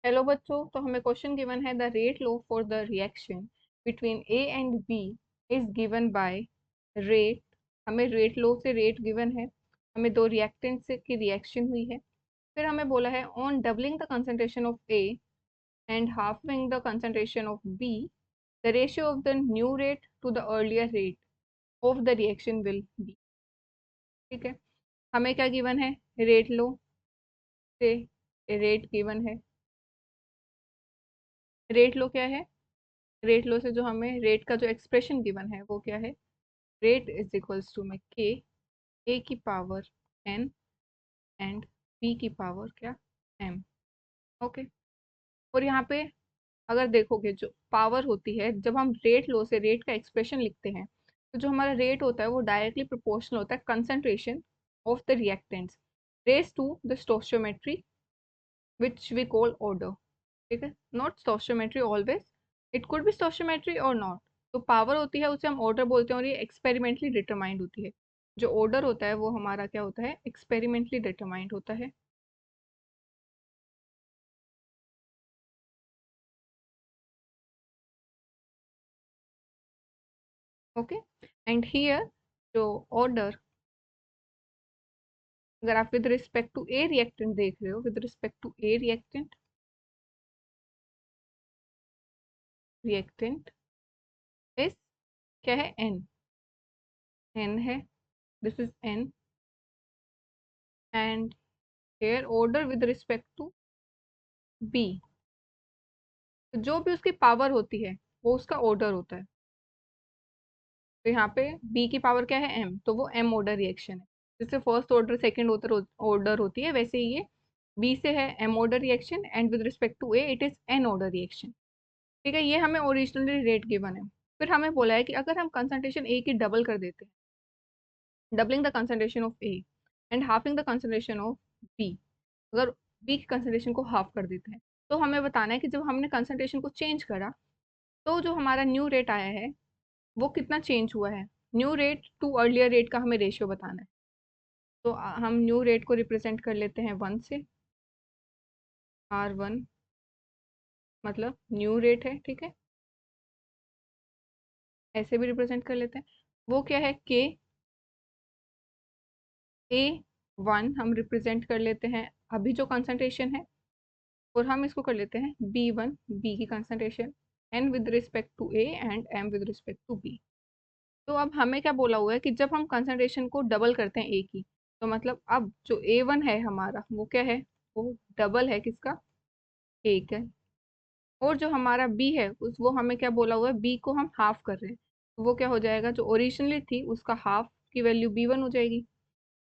Hello बच्चों, तो हमें क्वेश्चन गिवन है the rate law for the reaction between A and B is given by rate. हमें rate law से rate given है, हमें दो रिएक्टेंट से की रिएक्शन हुई है। फिर हमें बोला है on doubling the concentration of A and halving the concentration of B the ratio of the new rate to the earlier rate of the reaction will be. ठीक है, हमें क्या गिवन है? रेट लो से रेट गिवन है। Rate law क्या है? Rate law से जो हमें रेट का जो एक्सप्रेशन गिवन है वो क्या है? रेट इज इक्वल्स टू में के ए की पावर एन एंड बी की पावर क्या? एम। ओके। और यहाँ पे अगर देखोगे जो पावर होती है, जब हम रेट लो से रेट का एक्सप्रेशन लिखते हैं तो जो हमारा रेट होता है वो डायरेक्टली प्रोपोर्शनल होता है concentration of the reactants raised to the stoichiometry which we call order. ठीक है, not stoichiometry always, it could be stoichiometry और नॉट। तो पावर होती है उसे हम ऑर्डर बोलते हैं और ये एक्सपेरिमेंटली डिटरमाइंड होती है। जो ऑर्डर होता है वो हमारा क्या होता है? एक्सपेरिमेंटली डिटरमाइंड होता है। ओके। एंड हियर जो ऑर्डर, अगर आप with respect to A reactant देख रहे हो, with respect to A reactant, reactant is क्या है? एन। एन है, this is n. And here order with respect to B, जो भी उसकी पावर होती है वो उसका ऑर्डर होता है। तो यहाँ पे बी की पावर क्या है? एम, तो वो एम ऑर्डर रिएक्शन है। जैसे first order second order order होती है, वैसे ही ये बी से है m order reaction and with respect to A it is n order reaction. ठीक है, ये हमें ओरिजिनली रेट गिवन है। फिर हमें बोला है कि अगर हम कंसंट्रेशन ए की डबल कर देते हैं, doubling the concentration of A and halving the concentration of B, अगर बी की कंसंट्रेशन को हाफ कर देते हैं, तो हमें बताना है कि जब हमने कंसंट्रेशन को चेंज करा तो जो हमारा न्यू रेट आया है वो कितना चेंज हुआ है। New rate to earlier rate का हमें रेशियो बताना है। तो हम न्यू रेट को रिप्रेजेंट कर लेते हैं वन से। आर वन मतलब न्यू रेट है। ठीक है, ऐसे भी रिप्रेजेंट कर लेते हैं। वो क्या है? के ए वन हम रिप्रेजेंट कर लेते हैं अभी जो कंसंट्रेशन है, और हम इसको कर लेते हैं बी वन, बी की concentration, n with respect to A and m with respect to B. तो अब हमें क्या बोला हुआ है कि जब हम कंसंट्रेशन को डबल करते हैं ए की, तो मतलब अब जो ए वन है हमारा वो क्या है? वो डबल है किसका? ए का। और जो हमारा बी है उस वो हमें क्या बोला हुआ है? बी को हम हाफ कर रहे हैं, तो वो क्या हो जाएगा? जो ओरिजिनली थी उसका हाफ की वैल्यू बी वन हो जाएगी।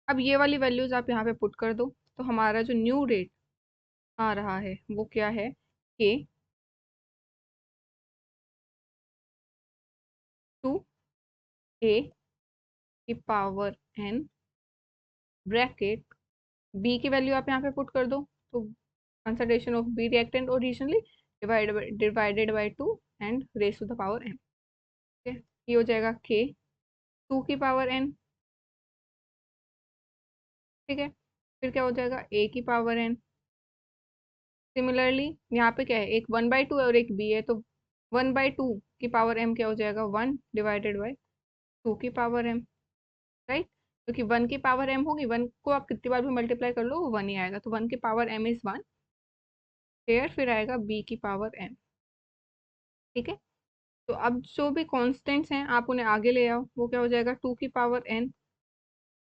अब ये वाली वैल्यूज आप यहाँ पे पुट कर दो, तो हमारा जो न्यू रेट आ रहा है वो क्या है? के टू ए की पावर एन ब्रैकेट बी की वैल्यू आप यहाँ पे पुट कर दो, तो concentration of B reactant originally divided by two and raised to the power n. ठीक है, ये हो जाएगा के टू की पावर एन। ठीक है, फिर क्या हो जाएगा? ए की पावर एन। सिमिलरली यहाँ पे क्या है? एक वन बाई टू है और एक बी है, तो वन बाई टू की पावर एम क्या हो जाएगा? वन डिवाइडेड बाई टू की पावर एम। राइट, क्योंकि वन की पावर एम होगी, वन को आप कितनी बार भी मल्टीप्लाई कर लो वो वन ही आएगा, तो वन की पावर एम इज वन। फिर आएगा बी की पावर एम। ठीक है, तो अब जो भी कॉन्स्टेंट्स हैं आप उन्हें आगे ले आओ, वो क्या हो जाएगा? टू की पावर एन।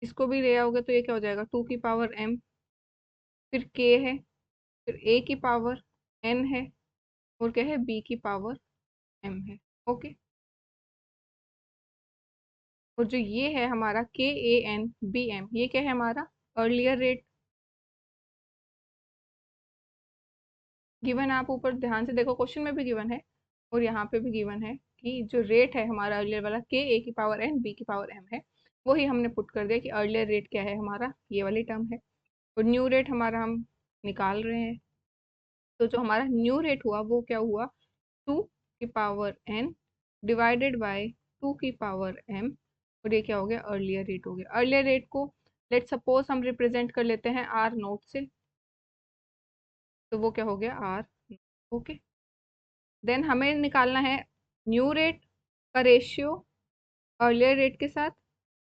इसको भी ले आओगे तो ये क्या हो जाएगा? टू की पावर एम। फिर के है, फिर ए की पावर एन है, और क्या है? बी की पावर एम है। ओके। और जो ये है हमारा के ए एन बी एम, ये क्या है हमारा? Earlier rate. गिवन आप ऊपर ध्यान से देखो, क्वेश्चन में भी गिवन है और यहाँ पे भी गिवन है कि जो रेट है हमारा अर्लियर वाला के ए की पावर एन बी की पावर एम है, वही हमने पुट कर दिया कि अर्लियर रेट क्या है हमारा? ये वाली टर्म है। और न्यू रेट हमारा हम निकाल रहे हैं, तो जो हमारा न्यू रेट हुआ वो क्या हुआ? टू की power n divided by two की पावर एम, और ये क्या हो गया? अर्लियर रेट हो गया। अर्लियर रेट को लेट सपोज हम रिप्रेजेंट कर लेते हैं आर नोट से, तो वो क्या हो गया? आर ओके, देन हमें निकालना है न्यू रेट का रेशियो अर्लियर रेट के साथ।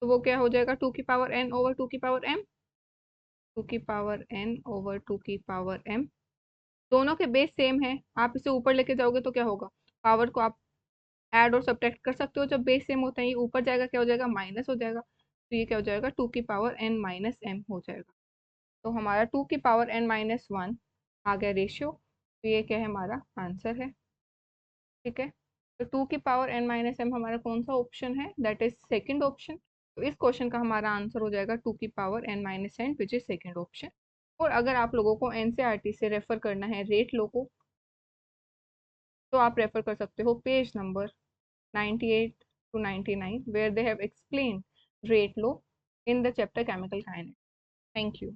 तो वो क्या हो जाएगा, 2 की पावर n ओवर 2 की पावर m, 2 की पावर n ओवर 2 की पावर m। दोनों के बेस सेम है, आप इसे ऊपर लेके जाओगे तो क्या होगा, पावर को आप ऐड और सब्ट्रैक्ट कर सकते हो। जब बेस सेम होता है ये ऊपर जाएगा, क्या हो जाएगा, माइनस हो जाएगा। तो ये क्या हो जाएगा, 2 की पावर n माइनस m हो जाएगा। तो हमारा 2 की पावर n माइनस 1 आ गया रेशियो। तो ये क्या है, हमारा आंसर है। ठीक है, तो 2 की पावर n माइनस m हमारा कौन सा ऑप्शन है, दैट इज सेकंड ऑप्शन। तो इस क्वेश्चन का हमारा आंसर हो जाएगा 2 की power n minus n, which is second option. और अगर आप लोगों को एनसीईआरटी से रेफर करना है रेट लो को, तो आप रेफर कर सकते हो page number 98 to 99, where they have explained rate law in the chapter chemical kinetics. Thank you.